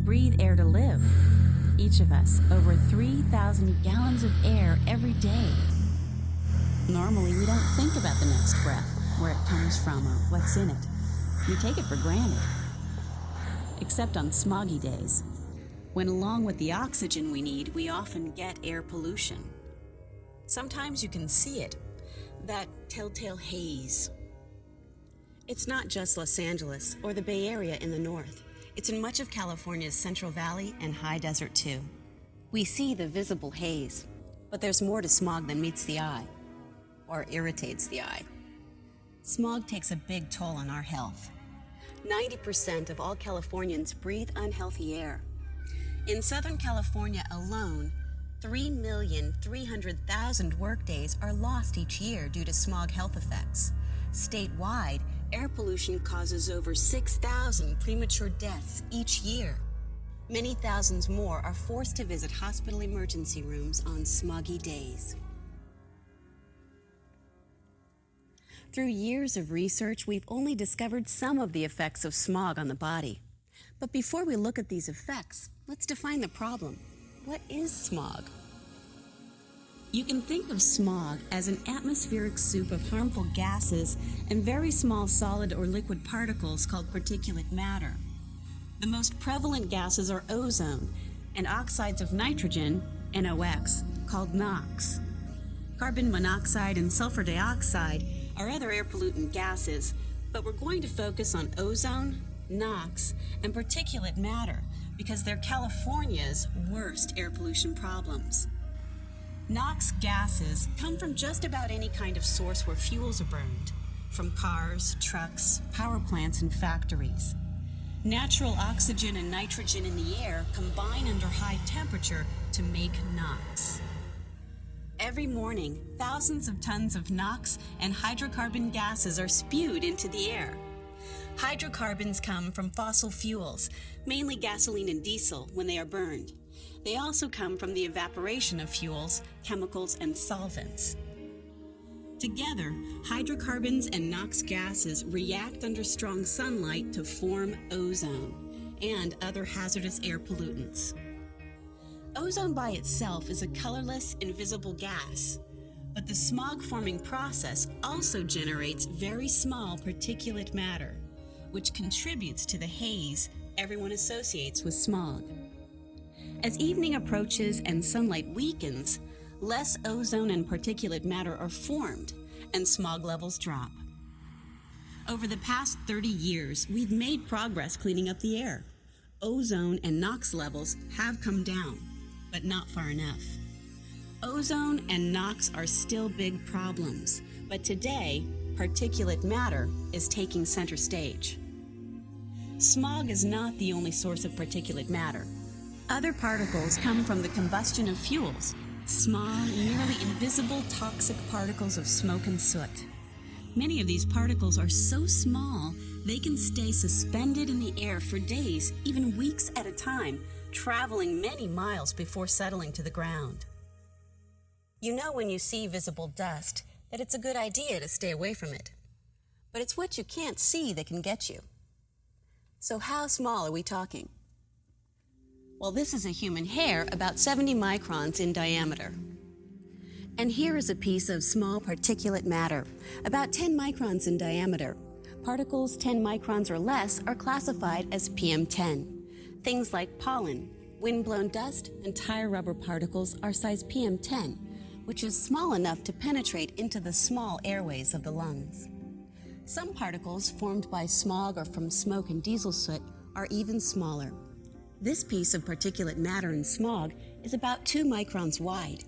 breathe air to live. Each of us, over 3,000 gallons of air every day. Normally, we don't think about the next breath, where it comes from, or what's in it. We take it for granted. Except on smoggy days, when along with the oxygen we need, we often get air pollution. Sometimes you can see it, that telltale haze. It's not just Los Angeles or the Bay Area in the north. It's in much of California's Central Valley and high desert too. We see the visible haze, but there's more to smog than meets the eye, or irritates the eye. Smog takes a big toll on our health. 90% of all Californians breathe unhealthy air. In Southern California alone, 3,300,000 workdays are lost each year due to smog health effects. Statewide, air pollution causes over 6,000 premature deaths each year. Many thousands more are forced to visit hospital emergency rooms on smoggy days. Through years of research, we've only discovered some of the effects of smog on the body. But before we look at these effects, let's define the problem. What is smog? You can think of smog as an atmospheric soup of harmful gases and very small solid or liquid particles called particulate matter. The most prevalent gases are ozone and oxides of nitrogen, NOx, called NOx. Carbon monoxide and sulfur dioxide are other air pollutant gases, but we're going to focus on ozone, NOx, and particulate matter because they're California's worst air pollution problems. NOx gases come from just about any kind of source where fuels are burned, from cars, trucks, power plants, and factories. Natural oxygen and nitrogen in the air combine under high temperature to make NOx. Every morning, thousands of tons of NOx and hydrocarbon gases are spewed into the air. Hydrocarbons come from fossil fuels, mainly gasoline and diesel, when they are burned. They also come from the evaporation of fuels, chemicals, and solvents. Together, hydrocarbons and NOx gases react under strong sunlight to form ozone and other hazardous air pollutants. Ozone by itself is a colorless, invisible gas, but the smog-forming process also generates very small particulate matter, which contributes to the haze everyone associates with smog. As evening approaches and sunlight weakens, less ozone and particulate matter are formed, and smog levels drop. Over the past 30 years, we've made progress cleaning up the air. Ozone and NOx levels have come down, but not far enough. Ozone and NOx are still big problems, but today, particulate matter is taking center stage. Smog is not the only source of particulate matter. Other particles come from the combustion of fuels, small, nearly invisible toxic particles of smoke and soot. Many of these particles are so small, they can stay suspended in the air for days, even weeks at a time, traveling many miles before settling to the ground. You know when you see visible dust that it's a good idea to stay away from it. But it's what you can't see that can get you. So how small are we talking? Well, this is a human hair about 70 microns in diameter. And here is a piece of small particulate matter, about 10 microns in diameter. Particles 10 microns or less are classified as PM10. Things like pollen, windblown dust, and tire rubber particles are size PM10, which is small enough to penetrate into the small airways of the lungs. Some particles formed by smog or from smoke and diesel soot are even smaller. This piece of particulate matter in smog is about 2 microns wide.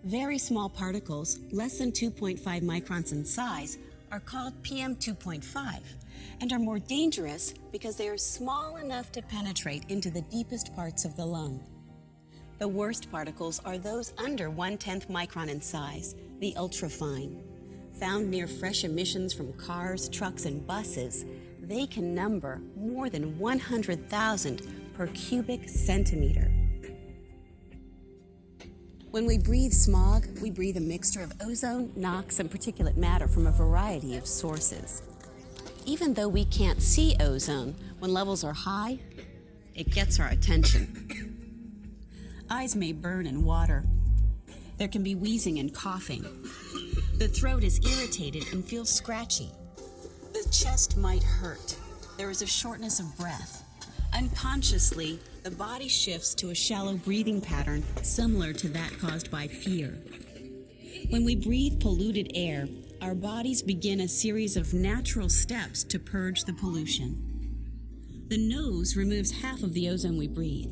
Very small particles, less than 2.5 microns in size, are called PM2.5 and are more dangerous because they are small enough to penetrate into the deepest parts of the lung. The worst particles are those under 1/10 micron in size, the ultrafine. Found near fresh emissions from cars, trucks, and buses, they can number more than 100,000 per cubic centimeter. When we breathe smog, we breathe a mixture of ozone, NOx, and particulate matter from a variety of sources. Even though we can't see ozone, when levels are high, it gets our attention. Eyes may burn and water. There can be wheezing and coughing. The throat is irritated and feels scratchy. The chest might hurt. There is a shortness of breath. Unconsciously, the body shifts to a shallow breathing pattern similar to that caused by fear. When we breathe polluted air, our bodies begin a series of natural steps to purge the pollution. The nose removes half of the ozone we breathe.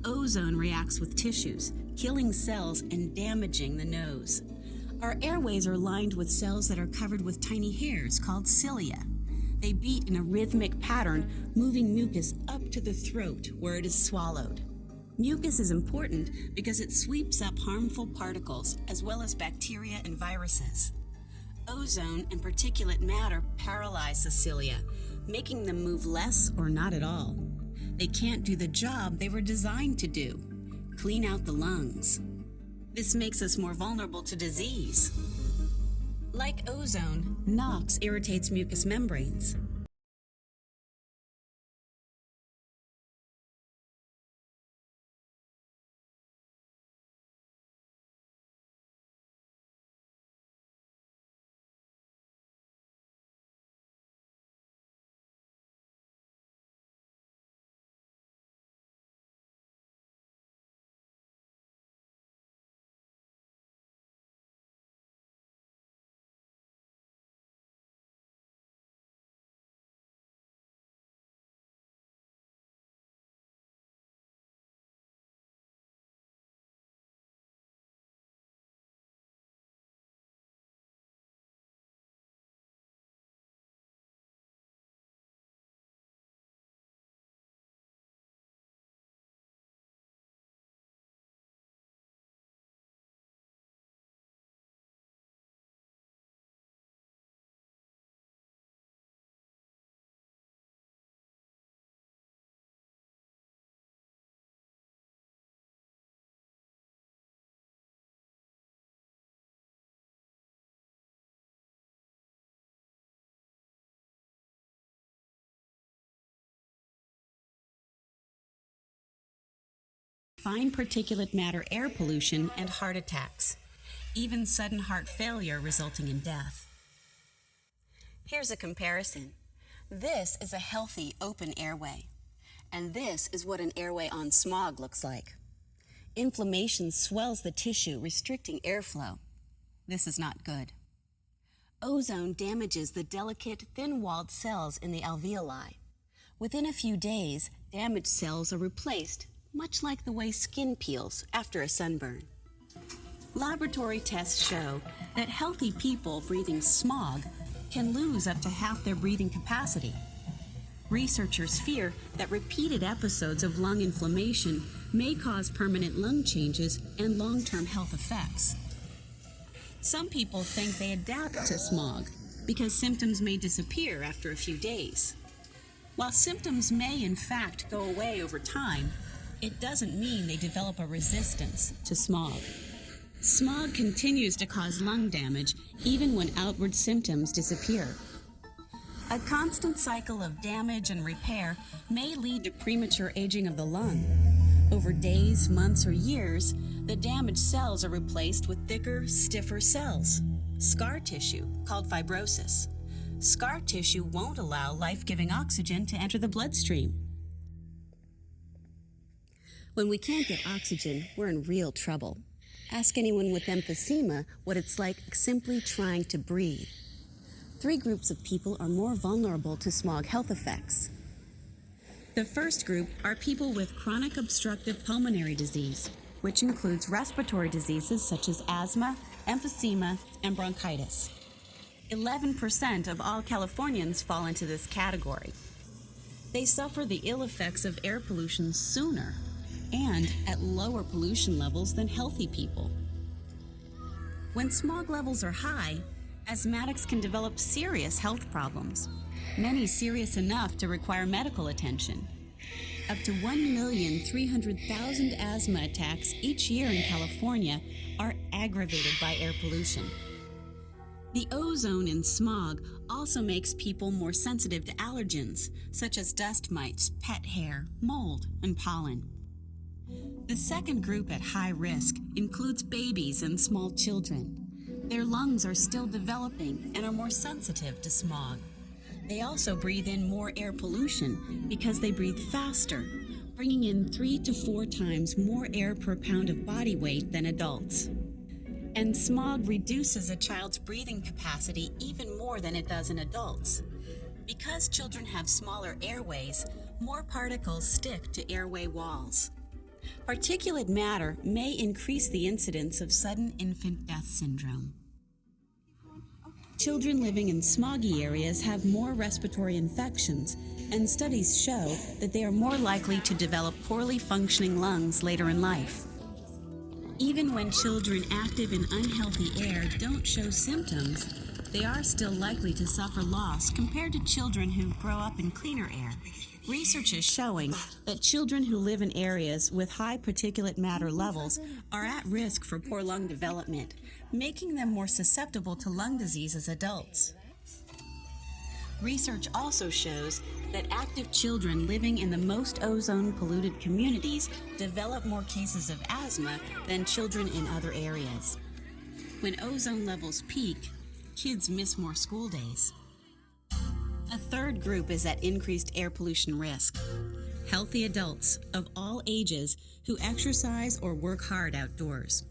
Ozone reacts with tissues, killing cells and damaging the nose. Our airways are lined with cells that are covered with tiny hairs called cilia. They beat in a rhythmic pattern, moving mucus up to the throat where it is swallowed. Mucus is important because it sweeps up harmful particles as well as bacteria and viruses. Ozone and particulate matter paralyze the cilia, making them move less or not at all. They can't do the job they were designed to do: clean out the lungs. This makes us more vulnerable to disease. Like ozone, NOx irritates mucous membranes. Fine particulate matter air pollution and heart attacks, even sudden heart failure resulting in death. Here's a comparison. This is a healthy open airway, and this is what an airway on smog looks like. Inflammation swells the tissue, restricting airflow. This is not good. Ozone damages the delicate, thin-walled cells in the alveoli. Within a few days, damaged cells are replaced, much like the way skin peels after a sunburn. Laboratory tests show that healthy people breathing smog can lose up to half their breathing capacity. Researchers fear that repeated episodes of lung inflammation may cause permanent lung changes and long-term health effects. Some people think they adapt to smog because symptoms may disappear after a few days. While symptoms may in fact go away over time, it doesn't mean they develop a resistance to smog. Smog continues to cause lung damage even when outward symptoms disappear. A constant cycle of damage and repair may lead to premature aging of the lung. Over days, months, or years, the damaged cells are replaced with thicker, stiffer cells, scar tissue called fibrosis. Scar tissue won't allow life-giving oxygen to enter the bloodstream. When we can't get oxygen, we're in real trouble. Ask anyone with emphysema what it's like simply trying to breathe. 3 groups of people are more vulnerable to smog health effects. The first group are people with chronic obstructive pulmonary disease, which includes respiratory diseases such as asthma, emphysema, and bronchitis. 11% of all Californians fall into this category. They suffer the ill effects of air pollution sooner and at lower pollution levels than healthy people. When smog levels are high, asthmatics can develop serious health problems, many serious enough to require medical attention. Up to 1,300,000 asthma attacks each year in California are aggravated by air pollution. The ozone in smog also makes people more sensitive to allergens, such as dust mites, pet hair, mold, and pollen. The second group at high risk includes babies and small children. Their lungs are still developing and are more sensitive to smog. They also breathe in more air pollution because they breathe faster, bringing in 3 to 4 times more air per pound of body weight than adults. And smog reduces a child's breathing capacity even more than it does in adults. Because children have smaller airways, more particles stick to airway walls. Particulate matter may increase the incidence of sudden infant death syndrome. Children living in smoggy areas have more respiratory infections, and studies show that they are more likely to develop poorly functioning lungs later in life. Even when children active in unhealthy air don't show symptoms, they are still likely to suffer loss compared to children who grow up in cleaner air. Research is showing that children who live in areas with high particulate matter levels are at risk for poor lung development, making them more susceptible to lung disease as adults. Research also shows that active children living in the most ozone-polluted communities develop more cases of asthma than children in other areas. When ozone levels peak, kids miss more school days. A third group is at increased air pollution risk: healthy adults of all ages who exercise or work hard outdoors.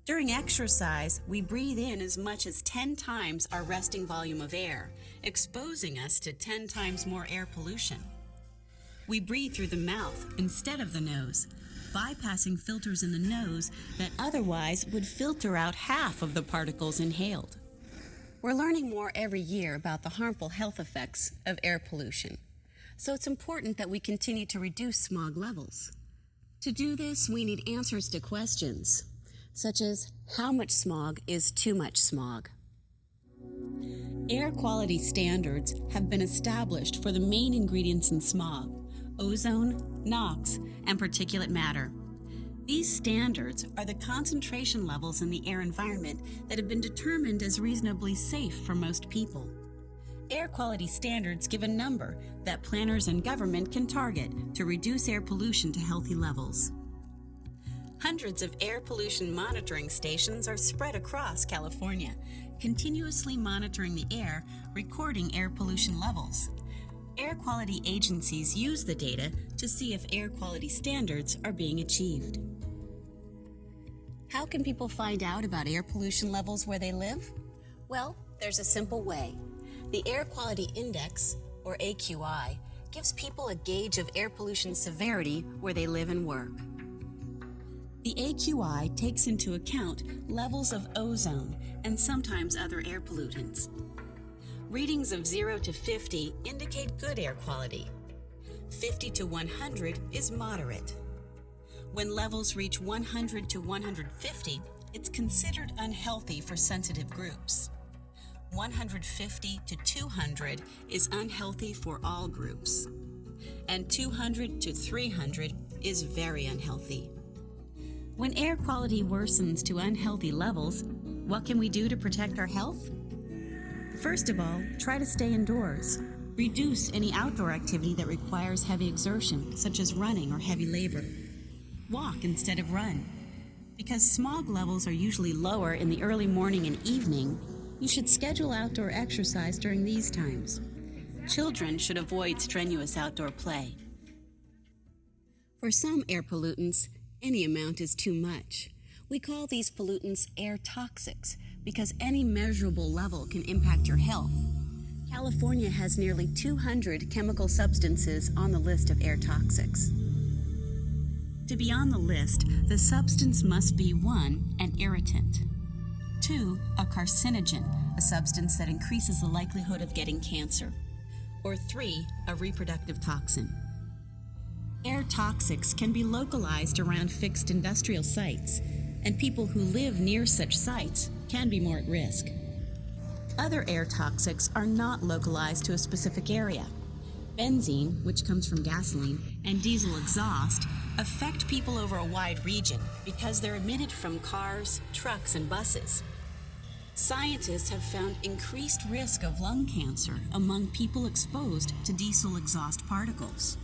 During exercise, we breathe in as much as 10 times our resting volume of air, exposing us to 10 times more air pollution. We breathe through the mouth instead of the nose, bypassing filters in the nose that otherwise would filter out half of the particles inhaled. We're learning more every year about the harmful health effects of air pollution, so it's important that we continue to reduce smog levels. To do this, we need answers to questions such as, how much smog is too much smog? Air quality standards have been established for the main ingredients in smog: ozone, NOx, and particulate matter. These standards are the concentration levels in the air environment that have been determined as reasonably safe for most people. Air quality standards give a number that planners and government can target to reduce air pollution to healthy levels. Hundreds of air pollution monitoring stations are spread across California, continuously monitoring the air, recording air pollution levels. Air quality agencies use the data to see if air quality standards are being achieved. How can people find out about air pollution levels where they live? Well, there's a simple way. The Air Quality Index, or AQI, gives people a gauge of air pollution severity where they live and work. The AQI takes into account levels of ozone and sometimes other air pollutants. Readings of 0 to 50 indicate good air quality. 50 to 100 is moderate. When levels reach 100 to 150, it's considered unhealthy for sensitive groups. 150 to 200 is unhealthy for all groups. And 200 to 300 is very unhealthy. When air quality worsens to unhealthy levels, what can we do to protect our health? First of all, try to stay indoors. Reduce any outdoor activity that requires heavy exertion, such as running or heavy labor. Walk instead of run. Because smog levels are usually lower in the early morning and evening, you should schedule outdoor exercise during these times. Children should avoid strenuous outdoor play. For some air pollutants, any amount is too much. We call these pollutants air toxics because any measurable level can impact your health. California has nearly 200 chemical substances on the list of air toxics. To be on the list, the substance must be 1, an irritant, 2, a carcinogen, a substance that increases the likelihood of getting cancer, or 3, a reproductive toxin. Air toxics can be localized around fixed industrial sites, and people who live near such sites can be more at risk. Other air toxics are not localized to a specific area. Benzene, which comes from gasoline, and diesel exhaust affect people over a wide region because they're emitted from cars, trucks, and buses. Scientists have found increased risk of lung cancer among people exposed to diesel exhaust particles.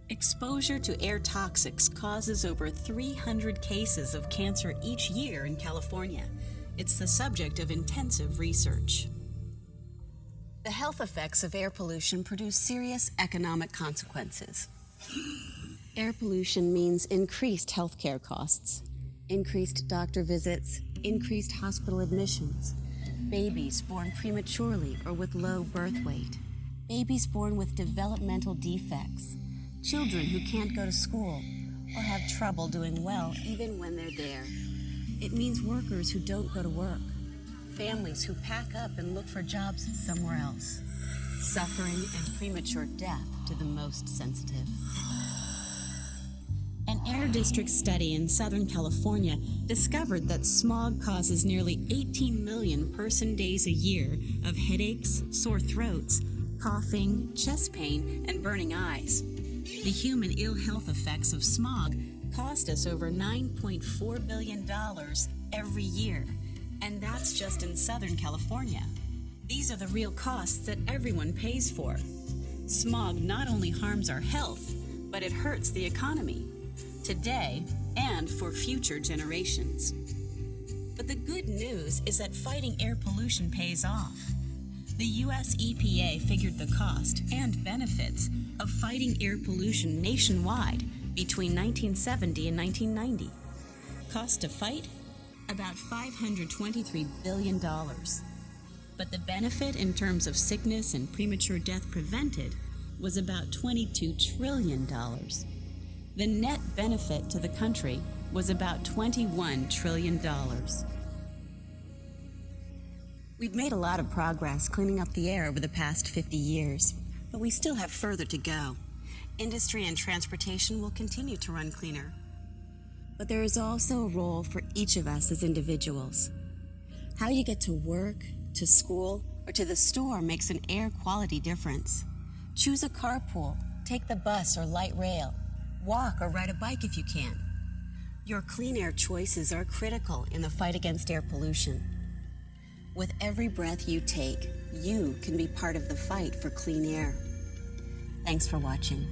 Exposure to air toxics causes over 300 cases of cancer each year in California. It's the subject of intensive research. The health effects of air pollution produce serious economic consequences. Air pollution means increased healthcare costs, increased doctor visits, increased hospital admissions, babies born prematurely or with low birth weight, babies born with developmental defects, children who can't go to school or have trouble doing well even when they're there. It means workers who don't go to work, families who pack up and look for jobs somewhere else, suffering and premature death to the most sensitive. An Air District study in Southern California discovered that smog causes nearly 18 million person-days a year of headaches, sore throats, coughing, chest pain, and burning eyes. The human ill health effects of smog cost us over $9.4 billion every year, and that's just in Southern California. These are the real costs that everyone pays for. Smog not only harms our health, but it hurts the economy, today and for future generations. But the good news is that fighting air pollution pays off. The U.S. EPA figured the cost and benefits of fighting air pollution nationwide between 1970 and 1990. Cost to fight? About $523 billion. But the benefit in terms of sickness and premature death prevented was about $22 trillion. The net benefit to the country was about $21 trillion. We've made a lot of progress cleaning up the air over the past 50 years, but we still have further to go. Industry and transportation will continue to run cleaner. But there is also a role for each of us as individuals. How you get to work, to school, or to the store makes an air quality difference. Choose a carpool, take the bus or light rail, walk or ride a bike if you can. Your clean air choices are critical in the fight against air pollution. With every breath you take, you can be part of the fight for clean air. Thanks for watching.